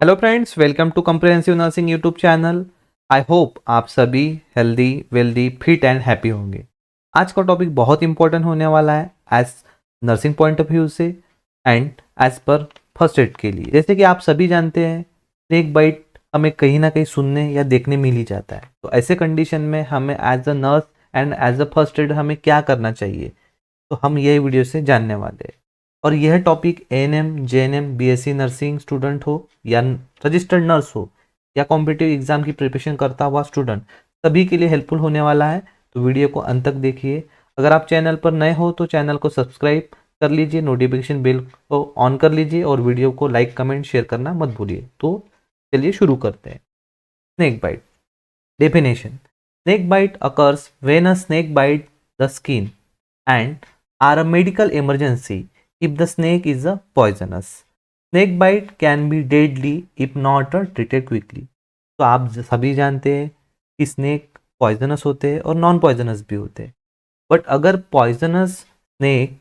Hello friends, welcome to comprehensive nursing YouTube channel. I hope आप सभी healthy, wealthy, fit and happy होंगे। आज का टॉपिक बहुत इंपॉर्टेंट होने वाला है as nursing point of view से एंड एज पर फर्स्ट एड के लिए। जैसे कि आप सभी जानते हैं, स्नेक बाइट हमें कहीं ना कहीं सुनने या देखने मिल ही जाता है। तो ऐसे कंडीशन में हमें as a nurse and as a first aid हमें क्या करना चाहिए, तो हम यही वीडियो से जानने वाले हैं। और यह topic ANM, JNM, BSc nursing student हो या रजिस्टर्ड नर्स हो या कॉम्पिटिटिव एग्जाम की प्रिपरेशन करता हुआ स्टूडेंट, सभी के लिए हेल्पफुल होने वाला है। तो वीडियो को अंत तक देखिए। अगर आप चैनल पर नए हो तो चैनल को सब्सक्राइब कर लीजिए, नोटिफिकेशन बेल को ऑन कर लीजिए और वीडियो को लाइक, कमेंट, शेयर करना मत भूलिए। तो चलिए शुरू करते हैं। Snake bite definition: snake bite occurs when a snake bites the skin and are a medical emergency if the snake is a poisonous. Snake bite can be deadly if not treated quickly. तो आप सभी जानते हैं कि snake poisonous होते हैं और non poisonous भी होते हैं। बट अगर पॉइजनस स्नेक,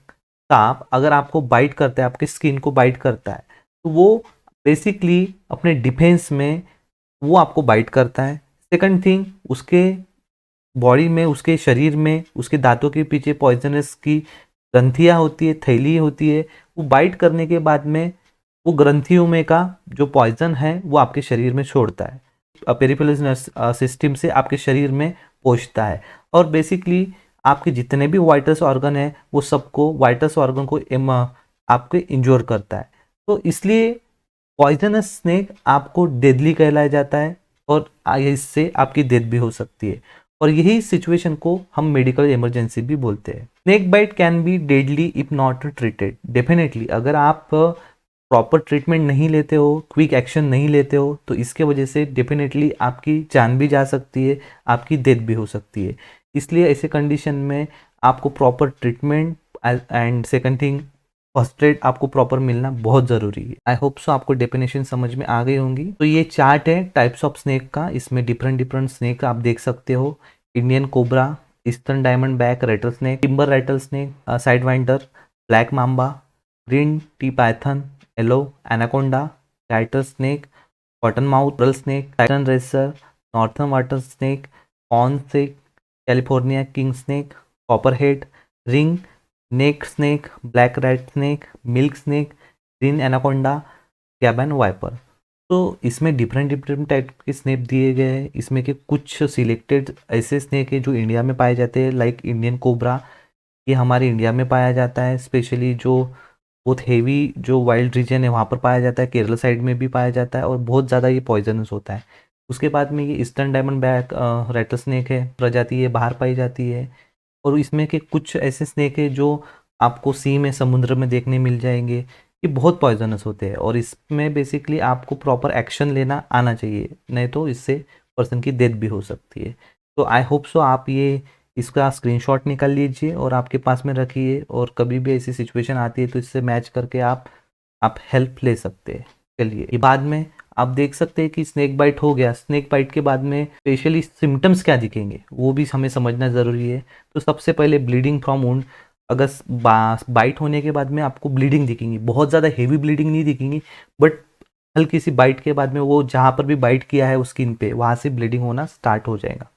सांप, अगर आपको बाइट करता है, आपकी स्किन को बाइट करता है, तो वो बेसिकली अपने डिफेंस में वो आपको बाइट करता है। सेकंड थिंग, उसके बॉडी में, उसके शरीर में, उसके दांतों के पीछे पॉइजनस की ग्रंथियाँ होती है, थैली होती है। वो बाइट करने के बाद में वो ग्रंथियों में का जो पॉइजन है वो आपके शरीर में छोड़ता है, पेरिफेरल सिस्टम से आपके शरीर में पहुंचता है। और बेसिकली आपके जितने भी वाइटस ऑर्गन है वो सबको, वाइटस ऑर्गन को आपके इंजोर करता है। तो इसलिए पॉइजनस स्नेक आपको डेडली कहलाया जाता है और इससे आपकी डेथ भी हो सकती है। और यही सिचुएशन को हम मेडिकल इमरजेंसी भी बोलते हैं। Snake bite can be deadly if not treated. Definitely अगर आप प्रॉपर ट्रीटमेंट नहीं लेते हो, क्विक एक्शन नहीं लेते हो, तो इसके वजह से डेफिनेटली आपकी जान भी जा सकती है, आपकी डेथ भी हो सकती है। इसलिए ऐसे कंडीशन में आपको proper treatment and second thing first aid आपको प्रॉपर मिलना बहुत ज़रूरी है। आई होप सो आपको डेफिनेशन समझ में आ गई होंगी। तो ये चार्ट है टाइप्स ऑफ स्नेक का। इसमें डिफरेंट डिफरेंट स्नेक आप देख सकते हो। Indian cobra, eastern diamond back rattle snake, timber rattle snake, side winder, black mamba, green tree python, yellow anaconda, tiger snake, cotton mouth रल snake, titan racer, northern water snake, corn snake, California king snake, copper head, ring neck snake, black rat snake, milk snake, green anaconda, gaboon viper. तो इसमें different different type के snake दिए गए हैं। इसमें के कुछ सिलेक्टेड ऐसे स्नेक है जो इंडिया में पाए जाते हैं, लाइक इंडियन कोबरा। ये हमारे इंडिया में पाया जाता है, स्पेशली जो बहुत हेवी जो वाइल्ड रीजन है वहाँ पर पाया जाता है। केरला साइड में भी पाया जाता है और बहुत ज़्यादा ये पॉइजनस होता है। उसके बाद में ये eastern diamond back rattle snake है, प्रजाति ये बाहर पाई जाती है। और इसमें के कुछ ऐसे स्नेक है जो आपको सी में, समुद्र में देखने मिल जाएंगे। ये बहुत पॉइजनस होते हैं और इसमें बेसिकली आपको प्रॉपर एक्शन लेना आना चाहिए, नहीं तो इससे पर्सन की डेथ भी हो सकती है। तो आई होप सो आप ये इसका स्क्रीनशॉट निकाल लीजिए और आपके पास में रखिए, और कभी भी ऐसी सिचुएशन आती है तो इससे मैच करके आप हेल्प ले सकते हैं। चलिए, ये बाद में आप देख सकते हैं कि स्नेक बाइट हो गया। स्नेक बाइट के बाद में स्पेशली सिम्टम्स क्या दिखेंगे वो भी हमें समझना ज़रूरी है। तो सबसे पहले ब्लीडिंग फ्रॉम वुंड। अगर बाइट होने के बाद में आपको ब्लीडिंग दिखेंगी, बहुत ज़्यादा हेवी ब्लीडिंग नहीं दिखेंगी, बट हल्की सी बाइट के बाद में वो जहाँ पर भी बाइट किया है उस स्किन पे, वहाँ से ब्लीडिंग होना स्टार्ट हो जाएगा।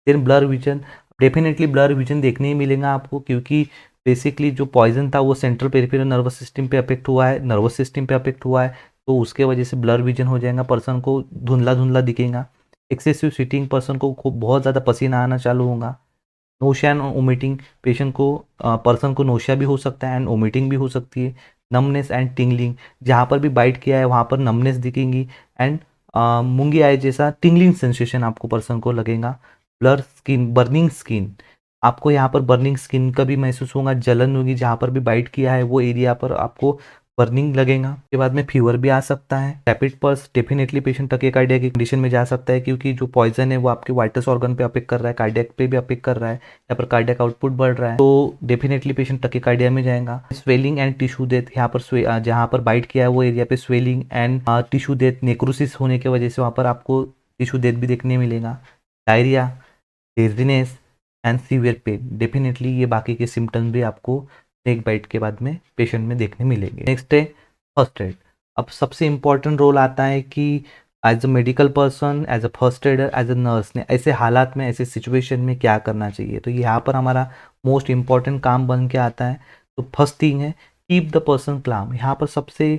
Then blur vision, definitely blur vision देखने ही मिलेगा आपको, क्योंकि बेसिकली जो पॉइजन था वो सेंट्रल पेरिफेरल नर्वस सिस्टम पे अफेक्ट हुआ है, नर्वस सिस्टम पे अफेक्ट हुआ है। तो उसके वजह से ब्लर विजन हो जाएगा, पर्सन को धुंधला धुंधला दिखेगा। एक्सेसिव सीटिंग, पर्सन को खूब बहुत ज़्यादा पसीना आना चालू होगा। नोशिया एंड वोमिटिंग, पेशेंट को पर्सन को नोशिया भी हो सकता है एंड वोमिटिंग भी हो सकती है। नमनेस एंड टिंगलिंग, जहाँ पर भी बाइट किया है वहाँ पर नमनेस दिखेंगी एंड मूंगी आय जैसा टिंगलिंग सेंसेशन आपको पर्सन को लगेगा। ब्लर स्किन, बर्निंग स्किन, आपको यहाँ पर बर्निंग स्किन का भी महसूस होगा, जलन होगी, जहाँ पर भी बाइट किया है वो एरिया पर आपको बर्निंग लगेगा। उसके बाद में फीवर भी आ सकता है। रैपिड पल्स, डेफिनेटली पेशेंट टकीकार्डिया की कंडीशन में जा सकता है, क्योंकि जो पॉइजन है वो आपके वाइटस ऑर्गन पे अफेक्ट कर रहा है, कार्डियक पे भी अफेक्ट कर रहा है, यहाँ पर कार्डियक आउटपुट बढ़ रहा है, तो डेफिनेटली पेशेंट टकीकार्डिया में जाएगा। स्वेलिंग एंड टिश्यू डेथ, यहाँ पर जहाँ पर बाइट किया है वो एरिया पे swelling and tissue death, necrosis होने की वजह से वहाँ पर आपको टिश्यू डेथ भी देखने मिलेगा। Diarrhoea, dizziness and severe pain, definitely ये बाकी के सिम्टम्स भी आपको स्नेक बाइट के बाद में पेशेंट में देखने मिलेंगे। नेक्स्ट है फर्स्ट एड। अब सबसे इम्पोर्टेंट रोल आता है कि as a medical person, as a first aider, as a nurse ने ऐसे हालात में, ऐसे सिचुएशन में क्या करना चाहिए। तो यहाँ पर हमारा मोस्ट इम्पॉर्टेंट काम बन के आता है। तो फर्स्ट थिंग है कीप द पर्सन क्लाम। यहाँ पर सबसे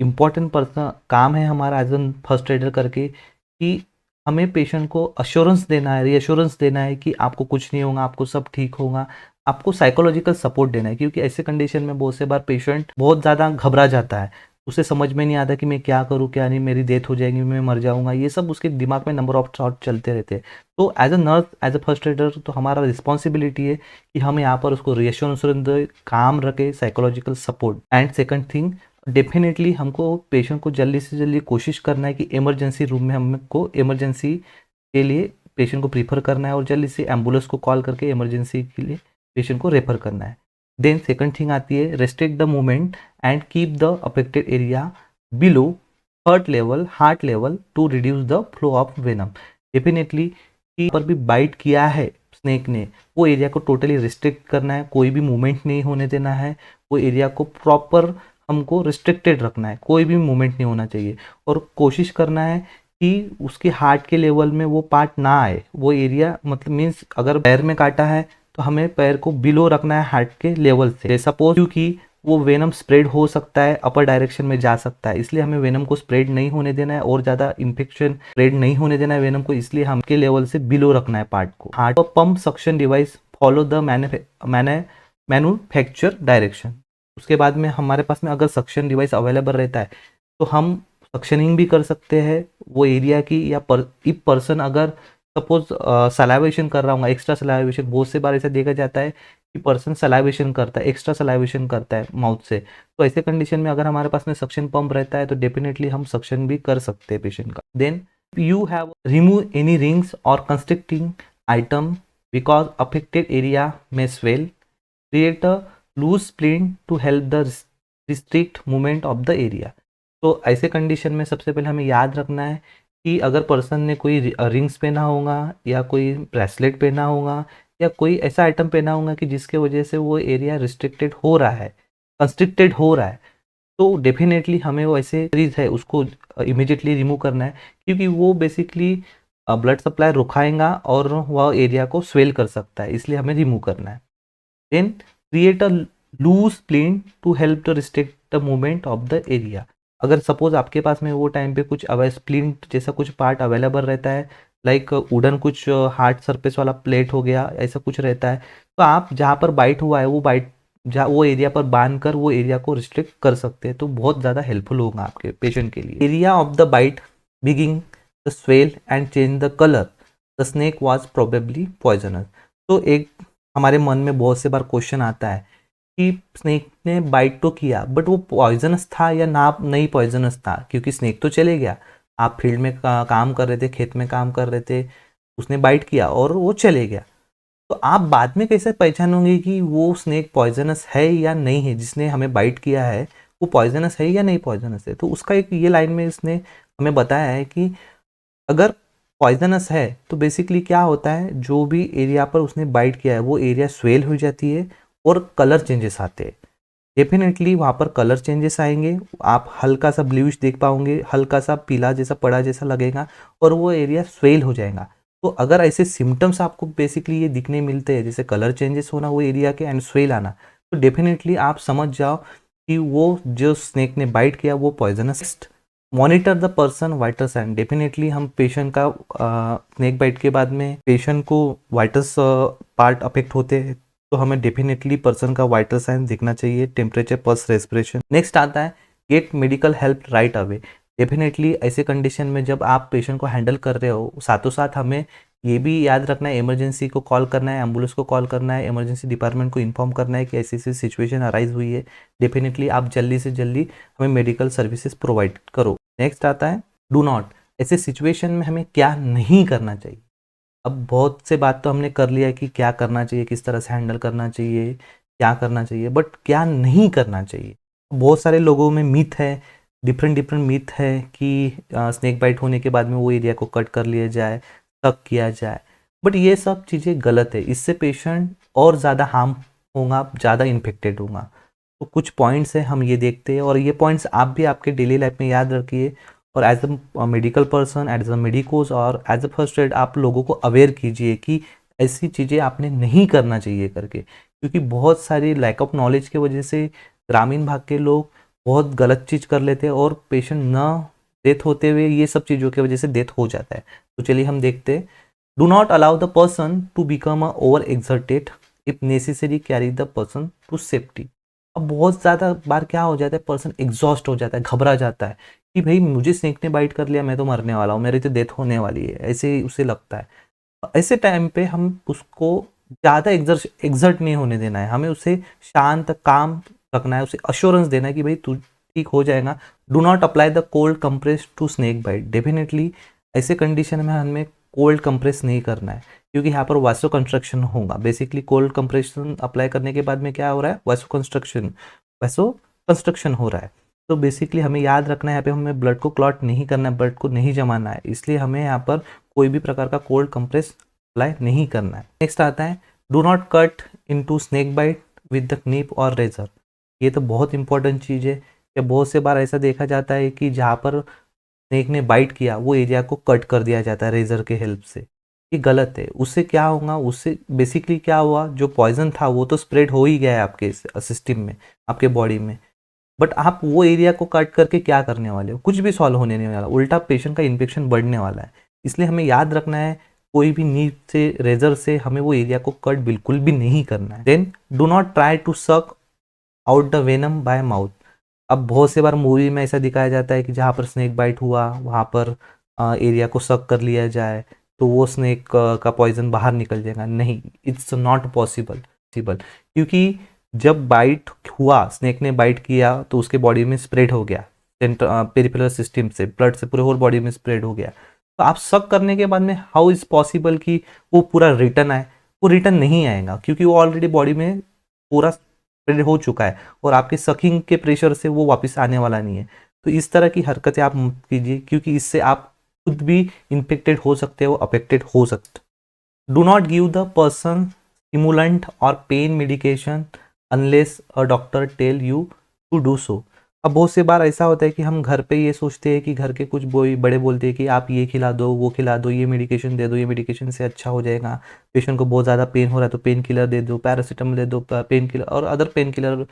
इम्पॉर्टेंट पर्सन काम है हमारा एज अ फर्स्ट एडर करके कि हमें पेशेंट को अश्योरेंस देना है, रीअश्योरेंस देना है कि आपको कुछ नहीं होगा, आपको सब ठीक होगा। आपको साइकोलॉजिकल सपोर्ट देना है, क्योंकि ऐसे कंडीशन में बहुत से बार पेशेंट बहुत ज़्यादा घबरा जाता है, उसे समझ में नहीं आता कि मैं क्या करूँ क्या नहीं, मेरी डेथ हो जाएगी, मैं मर जाऊंगा, ये सब उसके दिमाग में नंबर ऑफ थॉट चलते रहते हैं। तो as a nurse, as a first aider, तो हमारा रिस्पॉन्सिबिलिटी है कि हम यहाँ पर उसको रिएश्योरेंस दे, काम रखे, psychological support. And second thing, definitely हमको पेशेंट को जल्दी से जल्दी कोशिश करना है कि इमरजेंसी रूम में हमको इमरजेंसी के लिए पेशेंट को प्रीफर करना है और जल्दी से एम्बुलेंस को कॉल करके इमरजेंसी के लिए पेशेंट को रेफर करना है। देन सेकंड थिंग आती है restrict the movement and keep the affected area below heart level to reduce the flow of venom. Definitely कि पर भी बाइट किया है स्नेक ने, वो एरिया को टोटली रिस्ट्रिक्ट करना है, कोई भी मूवमेंट नहीं होने देना है, वो एरिया को प्रॉपर हमको रिस्ट्रिक्टेड रखना है, कोई भी मूवमेंट नहीं होना चाहिए। और कोशिश करना है कि उसके हार्ट के लेवल में वो पार्ट ना आए, वो एरिया, मतलब मीन्स अगर पैर में काटा है तो हमें पैर को बिलो रखना है हार्ट के लेवल से। सपोज क्योंकि वो वेनम स्प्रेड हो सकता है, अपर डायरेक्शन में जा सकता है, इसलिए हमें वेनम को स्प्रेड नहीं होने देना है और ज़्यादा इन्फेक्शन स्प्रेड नहीं होने देना है वेनम को, इसलिए हम के लेवल से बिलो रखना है पार्ट को। Heart pump suction device follow the manufacture direction. उसके बाद में हमारे पास में अगर सक्शन डिवाइस अवेलेबल रहता है तो हम सक्शनिंग भी कर सकते हैं वो एरिया की, या इफ पर्सन अगर सपोज सलाइवेशन कर रहा हूँ, एक्स्ट्रा सलाइवेशन, बहुत से बार ऐसा देखा जाता है कि पर्सन सलाइवेशन करता है, एक्स्ट्रा सलाइवेशन करता है माउथ से, तो ऐसे कंडीशन में अगर हमारे पास में सक्शन पंप रहता है तो डेफिनेटली हम सक्शन भी कर सकते हैं पेशेंट का। Then you have remove any rings और constricting item because affected area में swell, create a loose splint to help the restrict movement of the area. तो ऐसे कंडीशन में सबसे पहले हमें याद रखना है कि अगर पर्सन ने कोई रिंग्स पहना होगा या कोई ब्रेसलेट पहना होगा या कोई ऐसा आइटम पहना होगा कि जिसके वजह से वो एरिया रिस्ट्रिक्टेड हो रहा है, कंस्ट्रिक्टेड हो रहा है, तो डेफिनेटली हमें वो ऐसे चीज़ है उसको इमीडिएटली रिमूव करना है, क्योंकि वो बेसिकली ब्लड सप्लाई रुकाएगा और वह एरिया को स्वेल कर सकता है, इसलिए हमें रिमूव करना है। Then create a loose plane to help the restrict the movement of the area. अगर सपोज आपके पास में वो टाइम पे कुछ स्प्लिंट जैसा कुछ पार्ट अवेलेबल रहता है, लाइक वुडन कुछ हार्ड सरफेस वाला प्लेट हो गया, ऐसा कुछ रहता है, तो आप जहाँ पर बाइट हुआ है वो बाइट जहाँ वो एरिया पर बांध कर वो एरिया को रिस्ट्रिक्ट कर सकते हैं, तो बहुत ज़्यादा हेल्पफुल होगा आपके पेशेंट के लिए। Area of the bite begin the swell and change the colour, the snake was probably poisonous. तो एक हमारे मन में बहुत से बार क्वेश्चन आता है कि स्नेक ने बाइट तो किया बट वो पॉइजनस था या ना नहीं पॉइजनस था, क्योंकि स्नेक तो चले गया, आप फील्ड में काम कर रहे थे, खेत में काम कर रहे थे, उसने बाइट किया और वो चले गया, तो आप बाद में कैसे पहचानोगे कि वो स्नेक पॉइजनस है या नहीं है, जिसने हमें बाइट किया है वो पॉइजनस है या नहीं पॉइजनस है। तो उसका एक ये लाइन में इसने हमें बताया है कि अगर पॉइजनस है तो बेसिकली क्या होता है, जो भी एरिया पर उसने बाइट किया है वो एरिया स्वेल हो जाती है और कलर चेंजेस आते हैं। डेफिनेटली वहाँ पर कलर चेंजेस आएंगे, आप हल्का सा ब्लूइश देख पाओगे, हल्का सा पीला जैसा पड़ा जैसा लगेगा और वो एरिया स्वेल हो जाएगा। तो अगर ऐसे सिम्टम्स आपको बेसिकली ये दिखने मिलते हैं, जैसे कलर चेंजेस होना वो एरिया के एंड स्वेल आना, तो डेफिनेटली आप समझ जाओ कि वो जो स्नेक ने बाइट किया वो poisonous. Monitor the person vital sign. Definitely हम पेशेंट का स्नेक बाइट के बाद में पेशेंट को वाइटल्स पार्ट अफेक्ट होते हैं, तो हमें डेफिनेटली पर्सन का वाइटल साइन दिखना चाहिए, टेम्परेचर, पल्स, रेस्पिरेशन। नेक्स्ट आता है get medical help right away. Definitely ऐसे कंडीशन में जब आप पेशेंट को हैंडल कर रहे हो, साथों साथ हमें ये भी याद रखना है, इमरजेंसी को कॉल करना है, एम्बुलेंस को कॉल करना है, इमरजेंसी डिपार्टमेंट को इन्फॉर्म करना है कि ऐसी ऐसी सिचुएशन अराइज हुई है। डेफिनेटली आप जल्दी से जल्दी हमें मेडिकल सर्विसेज प्रोवाइड करो। नेक्स्ट आता है डू नॉट। ऐसे सिचुएशन में हमें क्या नहीं करना चाहिए। अब बहुत से बात तो हमने कर लिया है कि क्या करना चाहिए, किस तरह से हैंडल करना चाहिए, क्या करना चाहिए, बट क्या नहीं करना चाहिए। बहुत सारे लोगों में मिथ है, डिफरेंट डिफरेंट मिथ है कि स्नेक बाइट होने के बाद में वो एरिया को कट कर लिया जाए, तक किया जाए, बट ये सब चीज़ें गलत है। इससे पेशेंट और ज़्यादा हार्म होगा, ज़्यादा इन्फेक्टेड होगा। तो कुछ पॉइंट्स हैं, हम ये देखते हैं और ये पॉइंट्स आप भी आपके डेली लाइफ में याद रखिए और as a medical person, as a medicos और एज अ फर्स्ट एड आप लोगों को अवेयर कीजिए कि ऐसी चीज़ें आपने नहीं करना चाहिए करके, क्योंकि बहुत सारी लैक ऑफ नॉलेज की वजह से ग्रामीण भाग के लोग बहुत गलत चीज़ कर लेते हैं और पेशेंट न डेथ होते हुए ये सब चीज़ों की वजह से डेथ हो जाता है। तो चलिए हम देखते हैं। Do not allow the person to become a over exerted, if necessary carry the person to safety. अब बहुत ज़्यादा बार क्या हो जाता है, पर्सन एग्जॉस्ट हो जाता है, घबरा जाता है कि भाई मुझे स्नेक ने बाइट कर लिया, मैं तो मरने वाला हूँ, मेरी तो डेथ होने वाली है, ऐसे ही उसे लगता है। ऐसे टाइम पे हम उसको ज़्यादा एग्जर्ट नहीं होने देना है, हमें उसे शांत काम रखना है, उसे अश्योरेंस देना है कि भाई तू ठीक हो जाएगा। Do not apply the cold compress to snake bite. Definitely ऐसे कंडीशन में हमें कोल्ड कंप्रेस नहीं करना है, क्योंकि यहाँ पर वासो कंस्ट्रक्शन होगा। बेसिकली कोल्ड कंप्रेशन अप्लाई करने के बाद में क्या हो रहा है, वासो कंस्ट्रक्शन हो रहा है। तो बेसिकली हमें याद रखना है, यहाँ पे हमें ब्लड को क्लॉट नहीं करना है, ब्लड को नहीं जमाना है, इसलिए हमें यहाँ पर कोई भी प्रकार का कोल्ड कंप्रेस अप्लाई नहीं करना है। नेक्स्ट आता है, do not cut into snake bite with the knife और रेजर। ये तो बहुत इंपॉर्टेंट चीज़ है कि बहुत से बार ऐसा देखा जाता है कि जहाँ पर स्नेक ने बाइट किया वो एरिया को कट कर दिया जाता है रेजर के हेल्प से। ये गलत है। उससे क्या होगा, उससे बेसिकली क्या हुआ, जो पॉइजन था वो तो स्प्रेड हो ही गया है आपके सिस्टम में, आपके बॉडी में, बट आप वो एरिया को कट करके क्या करने वाले हो, कुछ भी सॉल्व होने नहीं वाला, उल्टा पेशेंट का इन्फेक्शन बढ़ने वाला है। इसलिए हमें याद रखना है, कोई भी नीब से, रेजर से हमें वो एरिया को कट बिल्कुल भी नहीं करना है। Then do not try to suck out the venom by mouth. अब बहुत से बार मूवी में ऐसा दिखाया जाता है कि जहाँ पर स्नेक बाइट हुआ वहाँ पर एरिया को सक कर लिया जाए तो वो स्नेक का पॉइजन बाहर निकल जाएगा। नहीं, इट्स नॉट पॉसिबल। क्योंकि जब बाइट हुआ, स्नेक ने बाइट किया तो उसके बॉडी में स्प्रेड हो गया, पेरिफेरल सिस्टम से, ब्लड से पूरे होल बॉडी में स्प्रेड हो गया। तो आप सक करने के बाद में हाउ इज पॉसिबल कि वो पूरा रिटर्न आए? वो रिटर्न नहीं आएगा, क्योंकि वो ऑलरेडी बॉडी में पूरा स्प्रेड हो चुका है और आपके सकिंग के प्रेशर से वो वापस आने वाला नहीं है। तो इस तरह की हरकतें आप मत कीजिए, क्योंकि इससे आप खुद भी इन्फेक्टेड हो सकते हो, अफेक्टेड हो सकते। Do not give the person stimulant और pain medication unless a doctor tell you to do so. अब बहुत से बार ऐसा होता है कि हम घर पे ये सोचते हैं कि घर के कुछ बड़े बोलते हैं कि आप ये खिला दो, वो खिला दो, ये मेडिकेशन दे दो, ये मेडिकेशन से अच्छा हो जाएगा, पेशेंट को बहुत ज़्यादा पेन हो रहा है तो पेन किलर दे दो, पैरासीटामोल दे दो, पेन किलर और अदर पेन किलर,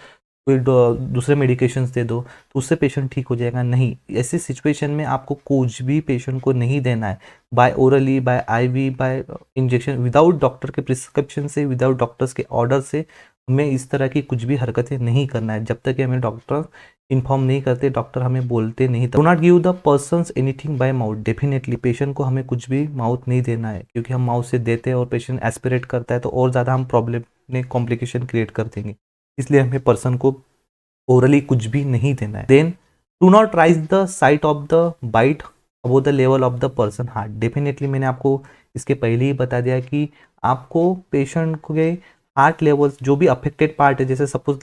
कोई दूसरे मेडिकेशंस दे दो तो उससे पेशेंट ठीक हो जाएगा। नहीं, ऐसी सिचुएशन में आपको कुछ भी पेशेंट को नहीं देना है, by orally, by IV, by injection, without doctor के प्रिस्क्रिप्शन से, विदाउट डॉक्टर्स के ऑर्डर से हमें इस तरह की कुछ भी हरकतें नहीं करना है, जब तक कि हमें डॉक्टर इन्फॉर्म नहीं करते, डॉक्टर हमें बोलते नहीं। Do not give the persons anything bye mouth. Definitely patient को हमें कुछ भी माउथ नहीं देना है, क्योंकि हम माउथ से देते हैं और पेशेंट एस्पिरेट करता है तो और ज़्यादा हम प्रॉब्लम में कॉम्प्लिकेशन क्रिएट कर देंगे। इसलिए हमें पर्सन को ओरली कुछ भी नहीं देना है। Then do not raise the site of the bite above the level of the person heart. Definitely मैंने आपको इसके पहले ही बता दिया कि आपको पेशेंट के हार्ट लेवल, जो भी अफेक्टेड पार्ट है, जैसे सपोज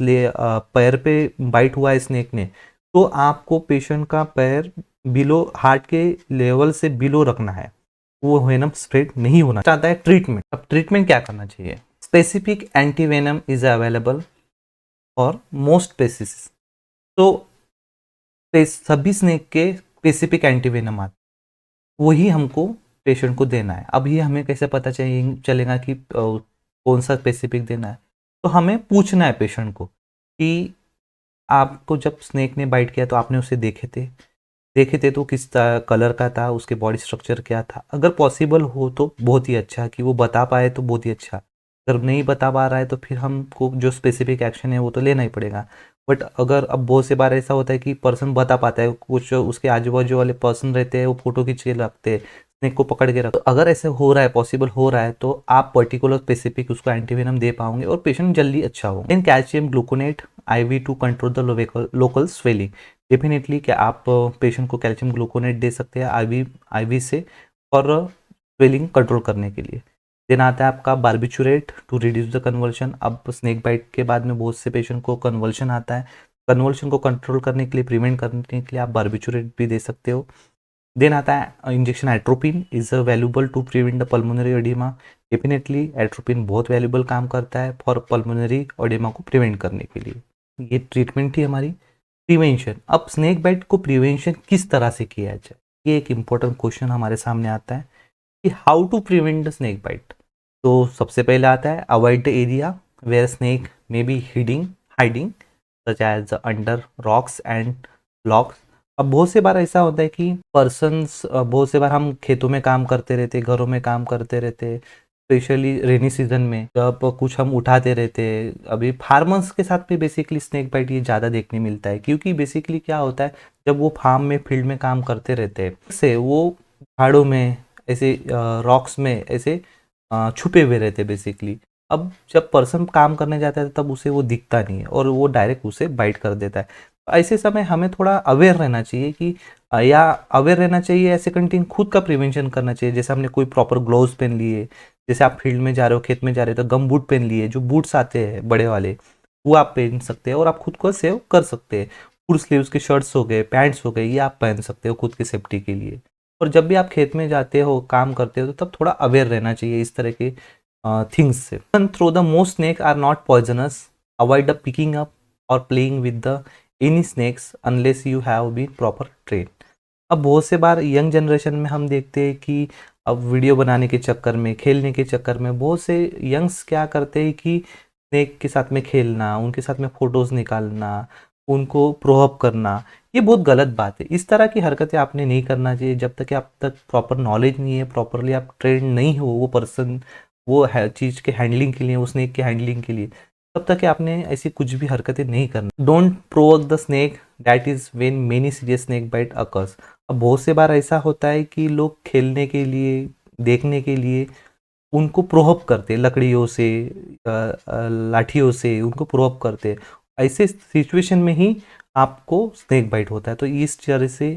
पैर पे बाइट हुआ है स्नेक ने, तो आपको पेशेंट का पैर बिलो हार्ट के लेवल से बिलो रखना है, वो वेनम स्प्रेड नहीं होना चाहता है। ट्रीटमेंट, अब ट्रीटमेंट क्या करना चाहिए? स्पेसिफिक एंटीवेनम इज अवेलेबल और मोस्ट स्पेसिस। तो सभी स्नेक के स्पेसिफिक एंटीवेनम आते, वही हमको पेशेंट को देना है। अब ये हमें कैसे पता चलेगा कि कौन सा स्पेसिफिक देना है? तो हमें पूछना है पेशेंट को कि आपको जब स्नेक ने बाइट किया तो आपने उसे देखे थे तो किस कलर का था, उसके बॉडी स्ट्रक्चर क्या था। अगर पॉसिबल हो तो बहुत ही अच्छा, कि वो बता पाए तो बहुत ही अच्छा। अगर नहीं बता पा रहा है तो फिर हमको जो स्पेसिफिक एक्शन है वो तो लेना ही पड़ेगा। बट अगर अब बहुत से बार ऐसा होता है कि पर्सन बता पाता है, कुछ उसके आजू बाजू वाले पर्सन रहते हैं वो फोटो खींच के रखते हैं, स्नेक को पकड़ के रख। तो अगर ऐसे हो रहा है, पॉसिबल हो रहा है, तो आप पर्टिकुलर स्पेसिफिक उसको एंटीवेनम दे पाओगे और पेशेंट जल्दी अच्छा होगा। In calcium gluconate IV to control the local swelling. Definitely क्या आप पेशेंट को कैल्शियम ग्लूकोनेट दे सकते हैं IV से और स्वेलिंग कंट्रोल करने के लिए। देन आता है आपका barbiturate to reduce the conversion. अब स्नेक बाइट के बाद में बहुत से पेशेंट को कन्वर्शन आता है, कन्वर्शन को कंट्रोल करने के लिए, प्रिवेंट करने के लिए आप बार्बिचुरेट भी दे सकते हो। देन आता है injection atropine is valuable to prevent the pulmonary oedema. Definitely atropine बहुत वैल्यूबल काम करता है फॉर पल्मोनरी एडिमा को प्रिवेंट करने के लिए। ये ट्रीटमेंट थी हमारी। प्रिवेंशन, अब स्नेक बाइट को प्रिवेंशन किस तरह से किया जाए, ये एक इम्पोर्टेंट क्वेश्चन हमारे सामने आता है कि how to prevent the snake bite. तो सबसे पहले आता है avoid the area where snake may be hiding such as under rocks and blocks. अब बहुत से बार ऐसा होता है कि बहुत से बार हम खेतों में काम करते रहते, घरों में काम करते रहते, स्पेशली रेनी सीजन में जब कुछ हम उठाते रहते हैं। अभी फार्मर्स के साथ भी बेसिकली स्नेक बाइट ये ज़्यादा देखने मिलता है, क्योंकि बेसिकली क्या होता है, जब वो फार्म में फील्ड में काम करते रहते हैं से वो झाड़ों में ऐसे रॉक्स में ऐसे छुपे हुए रहते बेसिकली। अब जब पर्सन काम करने जाता है तब उसे वो दिखता नहीं है और वो डायरेक्ट उसे बाइट कर देता है। ऐसे समय हमें थोड़ा अवेयर रहना चाहिए कि या अवेयर रहना चाहिए, ऐसे कंटिन्यू खुद का प्रिवेंशन करना चाहिए। जैसे हमने कोई प्रॉपर ग्लोव्स पहन लिए, जैसे आप फील्ड में जा रहे हो, खेत में जा रहे हो तो गम बूट पहन लिए, जो बूट्स आते हैं बड़े वाले वो आप पहन सकते हैं और आप खुद को सेव कर सकते हैं। फुल स्लीव्स के शर्ट्स हो गए, पैंट्स हो गए, ये आप पहन सकते हो खुद की सेफ्टी के लिए। और जब भी आप खेत में जाते हो, काम करते हो, तो तब थोड़ा अवेयर रहना चाहिए इस तरह के थिंग्स से। Though the most snake are not poisonous, avoid the picking up और playing with the any snakes unless you have been proper train. अब बहुत से बार यंग जनरेशन में हम देखते हैं कि अब वीडियो बनाने के चक्कर में, खेलने के चक्कर में बहुत से यंग्स क्या करते हैं कि स्नेक के साथ में खेलना, उनके साथ में फ़ोटोज़ निकालना, उनको प्रोवोक करना, ये बहुत गलत बात है। इस तरह की हरकतें आपने नहीं करना चाहिए जब तक कि आप तक प्रॉपर नॉलेज नहीं है, प्रॉपरली आप ट्रेंड नहीं हो वो पर्सन, वो है चीज़ के हैंडलिंग के लिए, वो स्नेक के हैंडलिंग के लिए, तब तक कि आपने ऐसी कुछ भी हरकतें नहीं करना। Don't provoke the snake, that is when many serious snake bite occurs. अब बहुत से बार ऐसा होता है कि लोग खेलने के लिए, देखने के लिए उनको प्रोवोक करते, लकड़ियों से, लाठियों से उनको प्रोवोक करते। ऐसे सिचुएशन में ही आपको स्नेक बाइट होता है। तो इस तरह से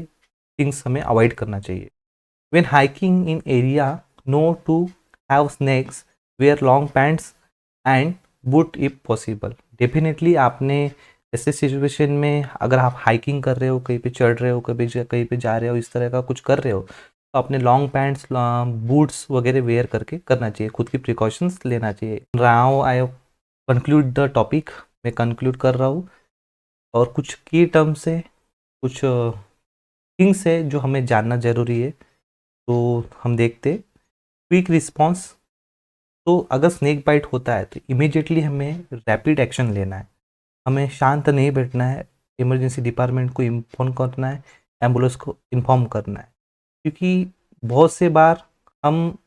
थिंग्स हमें अवॉइड करना चाहिए। When hiking in area know to have snakes, wear long pants and boot if possible. Definitely आपने ऐसे सिचुएशन में अगर आप हाइकिंग कर रहे हो, कहीं पे चढ़ रहे हो, कहीं पे जा रहे हो, इस तरह का कुछ कर रहे हो, तो अपने लॉन्ग पैंट्स, बूट्स वगैरह वेयर करके करना चाहिए, खुद की प्रिकॉशंस लेना चाहिए। Now I conclude the topic, मैं कंक्लूड कर रहा हूँ और कुछ की टर्म्स है, कुछ थिंग्स है जो हमें जानना ज़रूरी है। तो हम देखते क्विक रिस्पॉन्स। तो अगर स्नेक बाइट होता है तो इमीडिएटली हमें रैपिड एक्शन लेना है, हमें शांत नहीं बैठना है, इमरजेंसी डिपार्टमेंट को इन्फॉर्म करना है, एम्बुलेंस को इन्फॉर्म करना है। क्योंकि बहुत से बार हम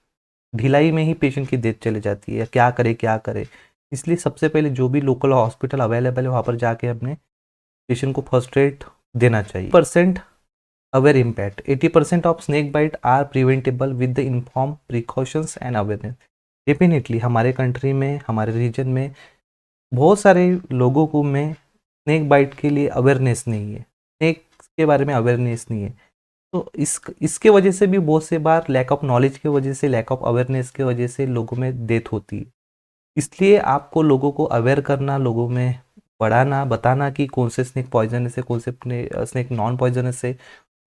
ढिलाई में ही पेशेंट की डेथ चली जाती है, क्या करे क्या करे। इसलिए सबसे पहले जो भी लोकल हॉस्पिटल अवेलेबल है वहाँ पर जाके अपने पेशेंट को फर्स्ट एड देना चाहिए। Percent aware impact, 80% of snake bite are preventable with the inform precautions and awareness. Definitely हमारे कंट्री में, हमारे रीजन में बहुत सारे लोगों को में स्नेक बाइट के लिए अवेयरनेस नहीं है, स्नेक के बारे में अवेयरनेस नहीं है। तो इसके वजह से भी बहुत से बार लैक ऑफ नॉलेज की वजह से, लैक ऑफ अवेयरनेस की वजह से लोगों में डेथ होती है। इसलिए आपको लोगों को अवेयर करना, लोगों में बढ़ाना, बताना कि कौन से स्नेक पॉइजनस है, कौन से स्नेक नॉन पॉइजनस है,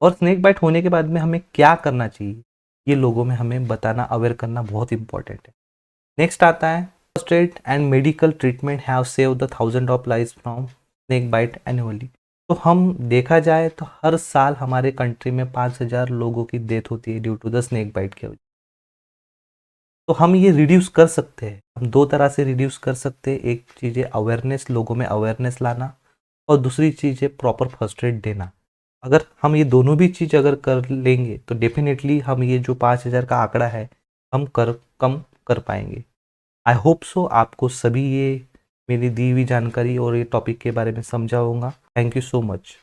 और स्नेक बाइट होने के बाद में हमें क्या करना चाहिए, ये लोगों में हमें बताना, अवेयर करना बहुत इंपॉर्टेंट है। नेक्स्ट आता है first aid and medical treatment have save the thousand of lives from snake bite annually. तो हम देखा जाए तो हर साल हमारे कंट्री में 5,000 लोगों की डेथ होती है due to the snake bite के वजह। तो हम ये रिड्यूस कर सकते हैं, हम दो तरह से रिड्यूस कर सकते हैं। एक चीज़ है अवेयरनेस, लोगों में अवेयरनेस लाना, और दूसरी चीज़ है प्रॉपर फर्स्ट एड देना। अगर हम ये दोनों भी चीज़ अगर कर लेंगे तो डेफिनेटली हम ये जो 5,000 का आंकड़ा है हम कम कर पाएंगे। आई होप सो आपको सभी ये मेरी दी हुई जानकारी और ये टॉपिक के बारे में समझा होगा। Thank you so much.